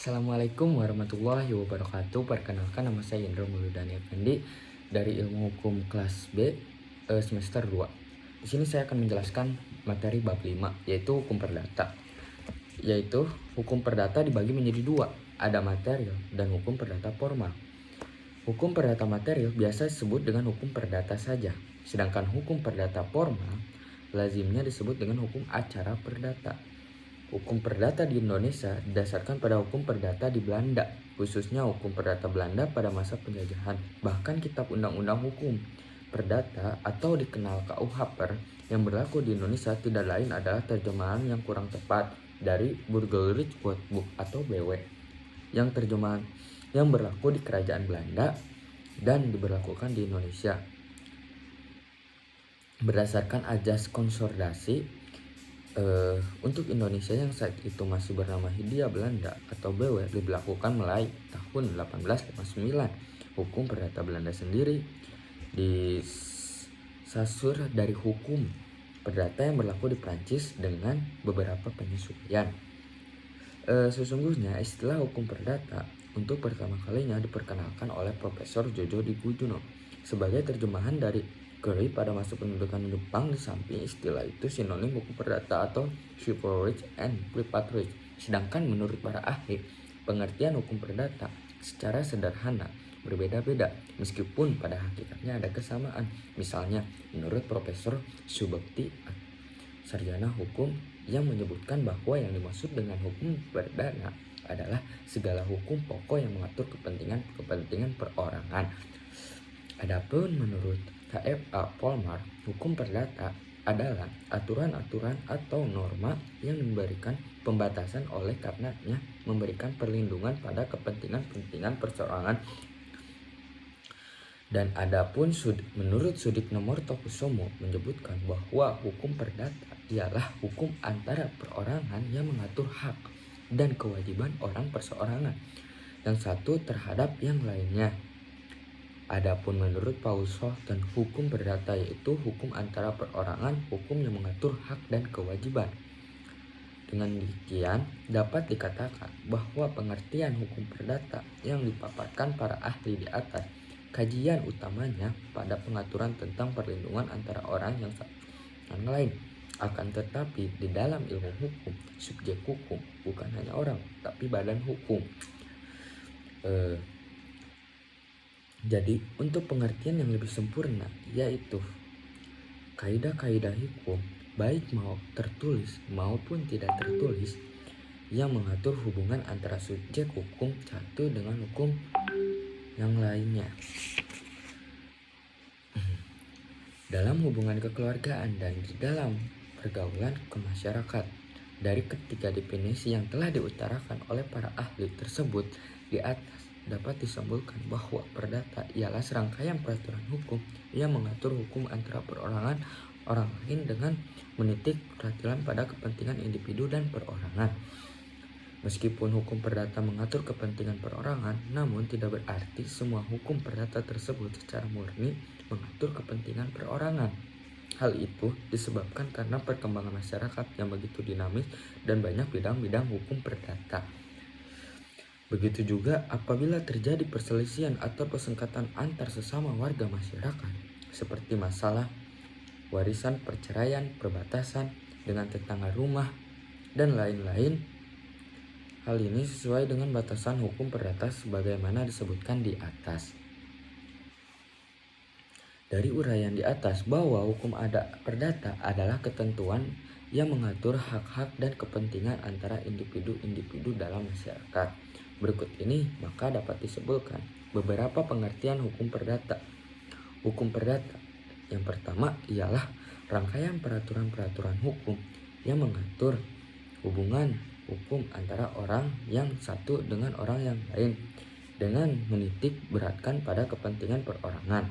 Assalamualaikum warahmatullahi wabarakatuh. Perkenalkan, nama saya Indra Muludani Effendi dari Ilmu Hukum kelas B semester 2. Di sini saya akan menjelaskan materi bab 5, yaitu hukum perdata. Yaitu hukum perdata dibagi menjadi dua, ada material dan hukum perdata formal. Hukum perdata material biasa disebut dengan hukum perdata saja, sedangkan hukum perdata formal lazimnya disebut dengan hukum acara perdata. Hukum perdata di Indonesia didasarkan pada hukum perdata di Belanda, khususnya hukum perdata Belanda pada masa penjajahan. Bahkan kitab undang-undang hukum perdata atau dikenal KUHP yang berlaku di Indonesia tidak lain adalah terjemahan yang kurang tepat dari Burgerlijk Wetboek atau BW, yang terjemahan yang berlaku di kerajaan Belanda dan diberlakukan di Indonesia. Berdasarkan ajas konsordasi untuk Indonesia yang saat itu masih bernama Hindia Belanda atau BW diberlakukan mulai tahun 1859. Hukum perdata Belanda sendiri disasur dari hukum perdata yang berlaku di Prancis dengan beberapa penyesuaian. Sesungguhnya istilah hukum perdata untuk pertama kalinya diperkenalkan oleh Profesor Jojo Di Gujono sebagai terjemahan dari Curry pada masa pendudukan Jepang. Di samping istilah itu sinonim hukum perdata atau chivalric and privatrage. Sedangkan menurut para ahli, pengertian hukum perdata secara sederhana berbeda-beda meskipun pada hakikatnya ada kesamaan. Misalnya menurut Profesor Subekti, sarjana hukum, yang menyebutkan bahwa yang dimaksud dengan hukum perdata adalah segala hukum pokok yang mengatur kepentingan perorangan. Adapun menurut KFA Polmar, hukum perdata adalah aturan-aturan atau norma yang memberikan pembatasan oleh karenanya memberikan perlindungan pada kepentingan perseorangan. Dan adapun menurut Sudikno Mortokusumo menyebutkan bahwa hukum perdata ialah hukum antara perorangan yang mengatur hak dan kewajiban orang perseorangan yang satu terhadap yang lainnya. Adapun menurut Paul Schouten, hukum perdata yaitu hukum antara perorangan, hukum yang mengatur hak dan kewajiban. Dengan demikian, dapat dikatakan bahwa pengertian hukum perdata yang dipaparkan para ahli di atas, kajian utamanya pada pengaturan tentang perlindungan antara orang yang satu dengan lain. Akan tetapi di dalam ilmu hukum, subjek hukum bukan hanya orang, tapi badan hukum. Jadi untuk pengertian yang lebih sempurna yaitu kaidah-kaidah hukum baik mau tertulis maupun tidak tertulis yang mengatur hubungan antara subjek hukum satu dengan hukum yang lainnya. Dalam hubungan kekeluargaan dan di dalam pergaulan kemasyarakat. Dari ketiga definisi yang telah diutarakan oleh para ahli tersebut di atas, dapat disimpulkan bahwa perdata ialah serangkaian peraturan hukum yang mengatur hukum antara perorangan orang lain dengan menitik perhatian pada kepentingan individu dan perorangan. Meskipun hukum perdata mengatur kepentingan perorangan, namun tidak berarti semua hukum perdata tersebut secara murni mengatur kepentingan perorangan. Hal itu disebabkan karena perkembangan masyarakat yang begitu dinamis dan banyak bidang-bidang hukum perdata. Begitu juga apabila terjadi perselisihan atau persengketaan antar sesama warga masyarakat, seperti masalah warisan, perceraian, perbatasan dengan tetangga rumah, dan lain-lain. Hal ini sesuai dengan batasan hukum perdata sebagaimana disebutkan di atas. Dari uraian di atas bahwa hukum perdata adalah ketentuan yang mengatur hak-hak dan kepentingan antara individu-individu dalam masyarakat. Berikut ini maka dapat disebutkan beberapa pengertian hukum perdata. Hukum perdata yang pertama ialah rangkaian peraturan-peraturan hukum yang mengatur hubungan hukum antara orang yang satu dengan orang yang lain dengan menitik beratkan pada kepentingan perorangan.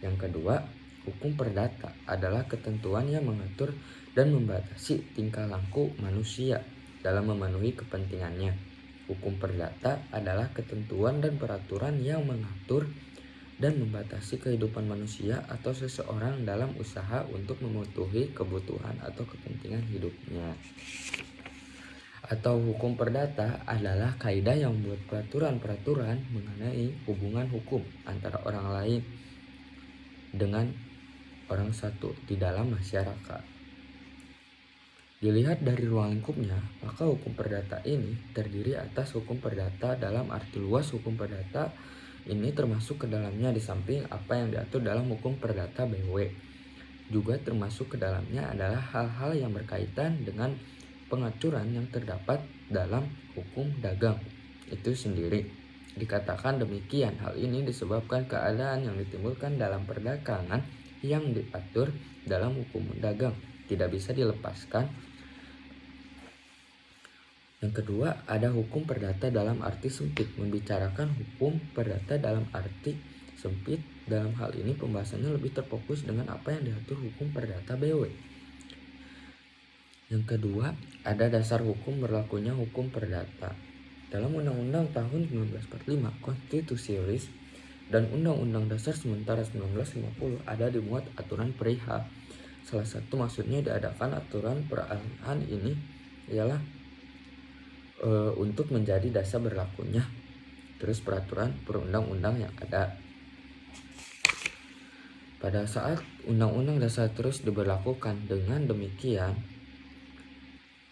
Yang kedua, hukum perdata adalah ketentuan yang mengatur dan membatasi tingkah laku manusia dalam memenuhi kepentingannya. Hukum perdata adalah ketentuan dan peraturan yang mengatur dan membatasi kehidupan manusia atau seseorang dalam usaha untuk memenuhi kebutuhan atau kepentingan hidupnya. atau hukum perdata adalah kaidah yang membuat peraturan-peraturan mengenai hubungan hukum antara orang lain dengan orang satu di dalam masyarakat. Dilihat dari ruang lingkupnya, maka hukum perdata ini terdiri atas hukum perdata dalam arti luas. Hukum perdata ini termasuk ke dalamnya di samping apa yang diatur dalam hukum perdata BW. Juga termasuk ke dalamnya adalah hal-hal yang berkaitan dengan pengaturan yang terdapat dalam hukum dagang itu sendiri. Dikatakan demikian, hal ini disebabkan keadaan yang ditimbulkan dalam perdagangan yang diatur dalam hukum dagang tidak bisa dilepaskan. Yang kedua, ada hukum perdata dalam arti sempit. Membicarakan hukum perdata dalam arti sempit, dalam hal ini pembahasannya lebih terfokus dengan apa yang diatur hukum perdata BW. Yang kedua, ada dasar hukum berlakunya hukum perdata. Dalam Undang-Undang tahun 1945 Konstitusionis dan Undang-Undang Dasar sementara 1950 ada dimuat aturan perihal. Salah satu maksudnya diadakan aturan peralihan ini ialah untuk menjadi dasar berlakunya terus peraturan perundang-undang yang ada. Pada saat undang-undang dasar terus diberlakukan, dengan demikian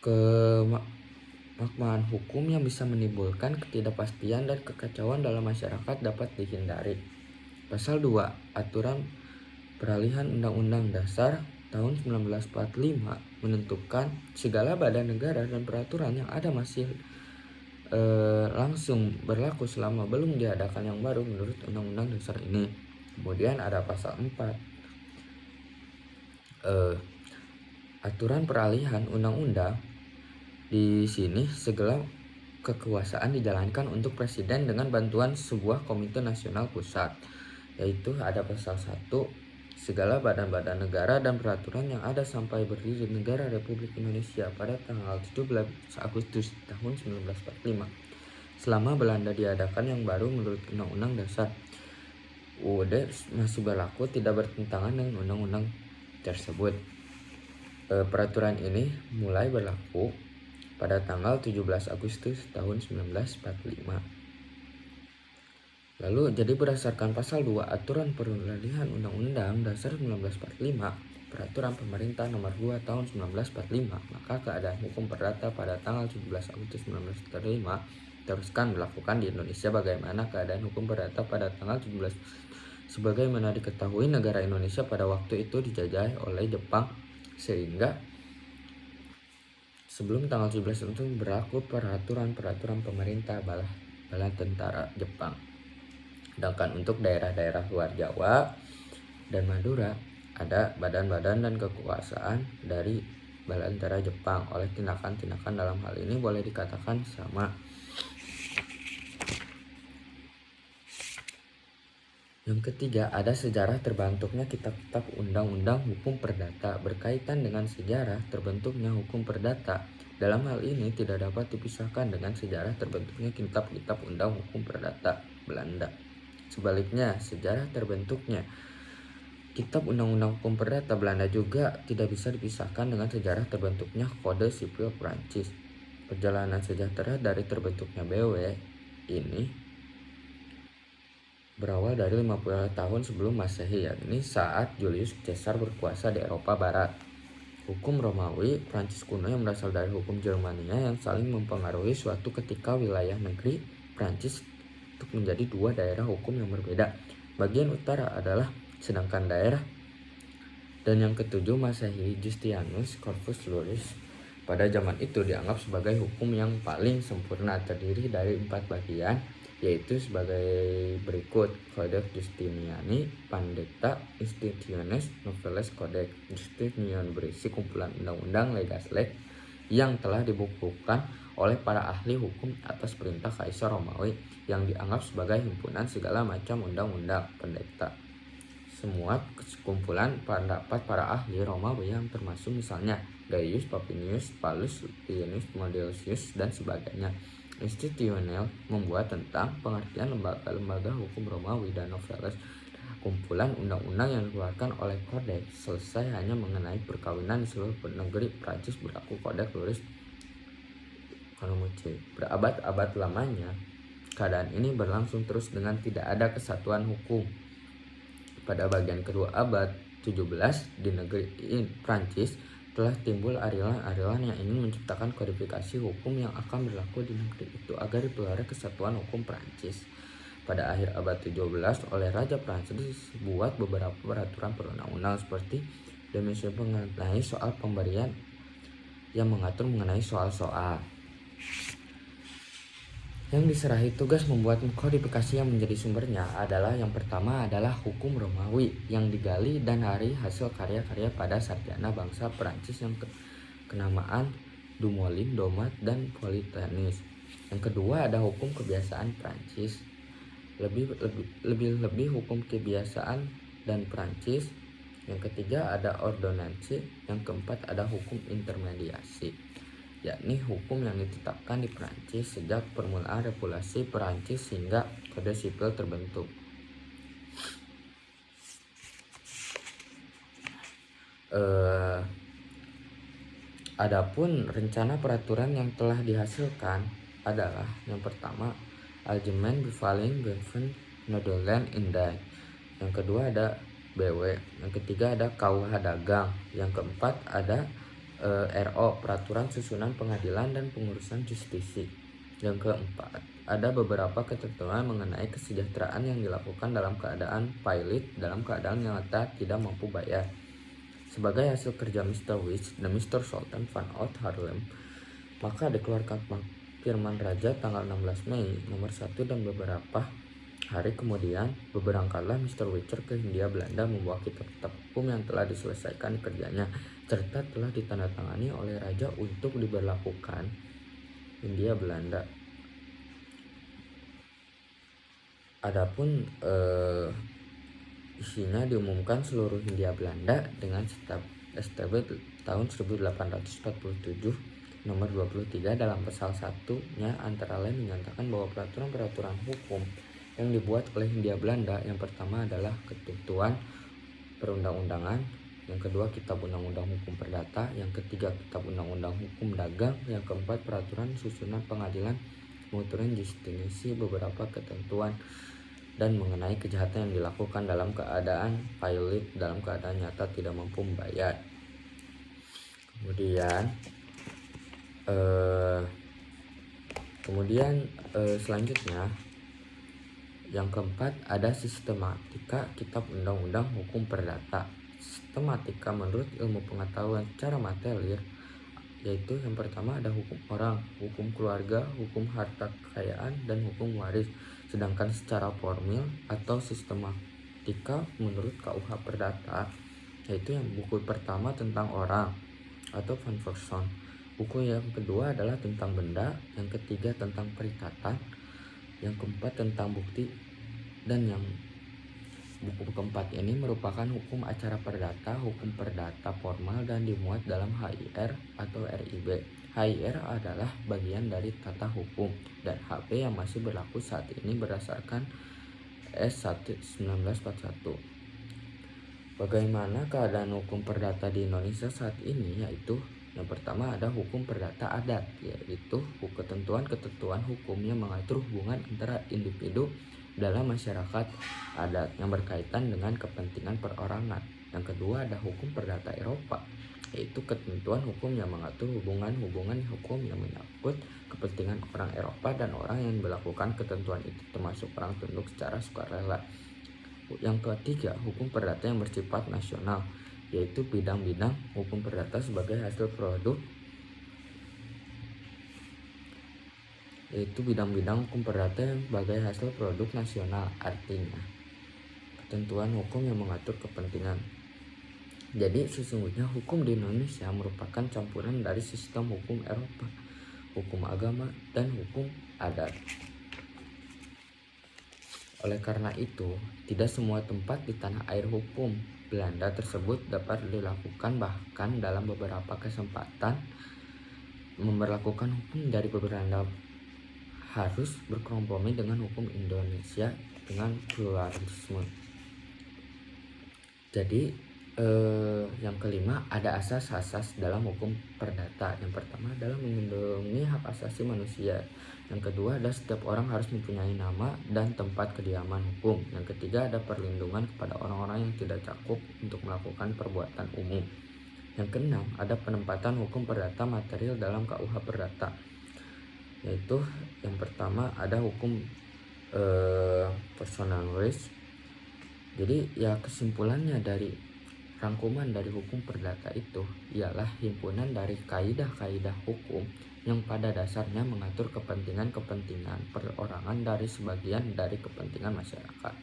kemakmur hukum yang bisa menimbulkan ketidakpastian dan kekacauan dalam masyarakat dapat dihindari. Pasal 2 aturan peralihan Undang-Undang Dasar tahun 1945 menentukan segala badan negara dan peraturan yang ada masih langsung berlaku selama belum diadakan yang baru menurut Undang-Undang Dasar ini. Kemudian ada pasal 4 aturan peralihan undang-undang. Di sini segala kekuasaan dijalankan untuk presiden dengan bantuan sebuah komite nasional pusat, yaitu ada pasal 1 segala badan-badan negara dan peraturan yang ada sampai berdiri negara Republik Indonesia pada tanggal 17 Agustus tahun 1945 selama Belanda diadakan yang baru menurut Undang-Undang Dasar UUD masih berlaku, tidak bertentangan dengan undang-undang tersebut. Peraturan ini mulai berlaku pada tanggal 17 Agustus tahun 1945. Lalu jadi berdasarkan pasal 2 aturan peralihan Undang-Undang Dasar 1945 Peraturan Pemerintah Nomor 2 Tahun 1945, maka keadaan hukum perdata pada tanggal 17 Agustus 1945 teruskan dilakukan di Indonesia. Bagaimana keadaan hukum perdata pada tanggal 17? Sebagaimana diketahui, negara Indonesia pada waktu itu dijajah oleh Jepang, sehingga sebelum tanggal 17 itu berlaku peraturan pemerintah bala tentara Jepang. Sedangkan untuk daerah-daerah luar Jawa dan Madura ada badan-badan dan kekuasaan dari bala tentara Jepang. Oleh tindakan-tindakan dalam hal ini boleh dikatakan sama. Yang ketiga, ada sejarah terbentuknya kitab-kitab undang-undang hukum perdata. Berkaitan dengan sejarah terbentuknya hukum perdata, dalam hal ini tidak dapat dipisahkan dengan sejarah terbentuknya kitab-kitab undang hukum perdata Belanda. Sebaliknya, sejarah terbentuknya kitab undang-undang hukum perdata Belanda juga tidak bisa dipisahkan dengan sejarah terbentuknya Kode Sipil Prancis. Perjalanan sejahtera dari terbentuknya BW ini berawal dari 50 tahun sebelum Masehi, yakni saat Julius Caesar berkuasa di Eropa Barat. Hukum Romawi Prancis kuno yang berasal dari hukum Jermania yang saling mempengaruhi suatu ketika wilayah negeri Prancis untuk menjadi dua daerah hukum yang berbeda. Bagian utara adalah sedangkan daerah. Dan yang ketujuh, Masehi Justinus Corvus Julius pada zaman itu dianggap sebagai hukum yang paling sempurna, terdiri dari 4 bagian, yaitu sebagai berikut: Codex Justiniani, Pandecta, Institutiones, Noveles, Codex Justinian berisi kumpulan undang-undang legislate yang telah dibukukan oleh para ahli hukum atas perintah Kaisar Romawi yang dianggap sebagai himpunan segala macam undang-undang. Pandecta semua kumpulan pendapat para ahli Romawi yang termasuk misalnya Gaius Papinius, Paulus Livius, Modesius dan sebagainya. Institutionel membuat tentang pengertian lembaga-lembaga hukum Romawi, dan Noveles kumpulan undang-undang yang dikeluarkan oleh Codex selesai hanya mengenai perkawinan di seluruh negeri Prancis berlaku Codex Juris Berabad-abad lamanya, keadaan ini berlangsung terus dengan tidak ada kesatuan hukum. Pada bagian kedua abad 17 di negeri Prancis telah timbul aliran-aliran yang ingin menciptakan kodifikasi hukum yang akan berlaku di negeri itu agar dipelihara kesatuan hukum Prancis. Pada akhir abad 17 oleh Raja Prancis buat beberapa peraturan perundang-undang seperti Demission mengenai soal pemberian yang mengatur mengenai soal-soal yang diserahi tugas membuat kodifikasi yang menjadi sumbernya adalah yang pertama adalah hukum Romawi yang digali dan dari hasil karya-karya pada sarjana bangsa Prancis yang kenamaan Dumoulin, Domat, dan Politenis. Yang kedua ada hukum kebiasaan Prancis, lebih hukum kebiasaan dan Prancis. Yang ketiga ada ordonansi, yang keempat ada hukum intermediasi, yakni hukum yang ditetapkan di Prancis sejak permulaan Revolusi Prancis hingga Kode Sipil terbentuk. Adapun rencana peraturan yang telah dihasilkan adalah yang pertama Algemeen Bevaling Beven Nederland Inday, yang kedua ada BW, yang ketiga ada KUH Dagang, yang keempat ada RO Peraturan Susunan Pengadilan dan Pengurusan Justisi, yang keempat ada beberapa ketentuan mengenai kesejahteraan yang dilakukan dalam keadaan pilot dalam keadaan nyata tidak mampu bayar. Sebagai hasil kerja Mr. Witch dan Mr. Sultan van Oud Haarlem, maka dikeluarkan Firman Raja tanggal 16 Mei nomor 1 dan beberapa hari kemudian berangkatlah Mr. Witcher ke Hindia Belanda membawa kitab-kitab hukum yang telah diselesaikan kerjanya serta telah ditandatangani oleh Raja untuk diberlakukan Hindia Belanda. Adapun isinya diumumkan seluruh Hindia Belanda dengan STB tahun 1847 nomor 23 dalam pasal 1-nya antara lain menyatakan bahwa peraturan-peraturan hukum yang dibuat oleh Hindia Belanda yang pertama adalah ketentuan perundang-undangan, yang kedua kitab undang-undang hukum perdata, yang ketiga kitab undang-undang hukum dagang, yang keempat peraturan susunan pengadilan, penguturan justisi, beberapa ketentuan dan mengenai kejahatan yang dilakukan dalam keadaan pilot dalam keadaan nyata tidak mampu membayar. Kemudian selanjutnya yang keempat ada sistematika kitab undang-undang hukum perdata. Sistematika menurut ilmu pengetahuan secara material yaitu yang pertama ada hukum orang, hukum keluarga, hukum harta kekayaan, dan hukum waris. Sedangkan secara formil atau sistematika menurut KUH Perdata yaitu yang buku pertama tentang orang atau van person, buku yang kedua adalah tentang benda, yang ketiga tentang perikatan, yang keempat tentang bukti, dan yang buku keempat ini merupakan hukum acara perdata, hukum perdata formal dan dimuat dalam HIR atau RIB. HIR adalah bagian dari tata hukum dan HP yang masih berlaku saat ini berdasarkan S1 1941. Bagaimana keadaan hukum perdata di Indonesia saat ini? Yaitu yang pertama ada hukum perdata adat, yaitu ketentuan-ketentuan hukum yang mengatur hubungan antara individu dalam masyarakat adat yang berkaitan dengan kepentingan perorangan. Yang kedua ada hukum perdata Eropa, yaitu ketentuan hukum yang mengatur hubungan-hubungan hukum yang menyangkut kepentingan orang Eropa dan orang yang melakukan ketentuan itu termasuk orang tunduk secara sukarela. Yang ketiga hukum perdata yang bersifat nasional, yaitu bidang-bidang hukum perdata sebagai hasil produk nasional, artinya ketentuan hukum yang mengatur kepentingan. Jadi sesungguhnya hukum di Indonesia merupakan campuran dari sistem hukum Eropa, hukum agama, dan hukum adat. Oleh karena itu, tidak semua tempat di tanah air hukum Belanda tersebut dapat dilakukan, bahkan dalam beberapa kesempatan memberlakukan hukum dari Belanda harus berkompromi dengan hukum Indonesia dengan pluralisme. Jadi Yang kelima, ada asas-asas dalam hukum perdata. Yang pertama adalah melindungi hak asasi manusia. Yang kedua adalah setiap orang harus mempunyai nama dan tempat kediaman hukum. Yang ketiga ada perlindungan kepada orang-orang yang tidak cakup untuk melakukan perbuatan umum. Yang keenam, ada penempatan hukum perdata material dalam KUH Perdata. Yaitu yang pertama ada hukum personal risk. Jadi ya kesimpulannya dari rangkuman dari hukum perdata itu ialah himpunan dari kaidah-kaidah hukum yang pada dasarnya mengatur kepentingan-kepentingan perorangan dari sebagian dari kepentingan masyarakat.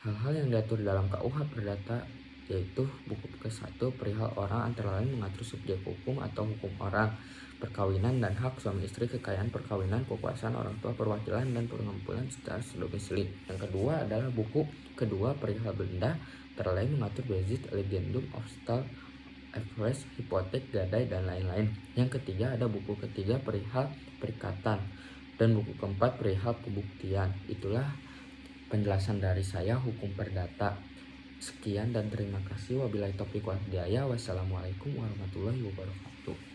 Hal-hal yang diatur dalam KUH Perdata yaitu buku ke-1 perihal orang antara lain mengatur subjek hukum atau hukum orang, perkawinan dan hak suami istri, kekayaan perkawinan, kekuasaan orang tua, perwakilan dan pengumpulan secara domisili. Yang kedua adalah buku kedua perihal benda antara lain mengatur basis legendum obstal Everest, hipotek, gadai, dan lain-lain. Yang ketiga ada buku ketiga perihal perikatan dan buku keempat perihal pembuktian. Itulah penjelasan dari saya hukum perdata. Sekian dan terima kasih. Wabillahi taufiq wal hidayah. Wassalamualaikum warahmatullahi wabarakatuh.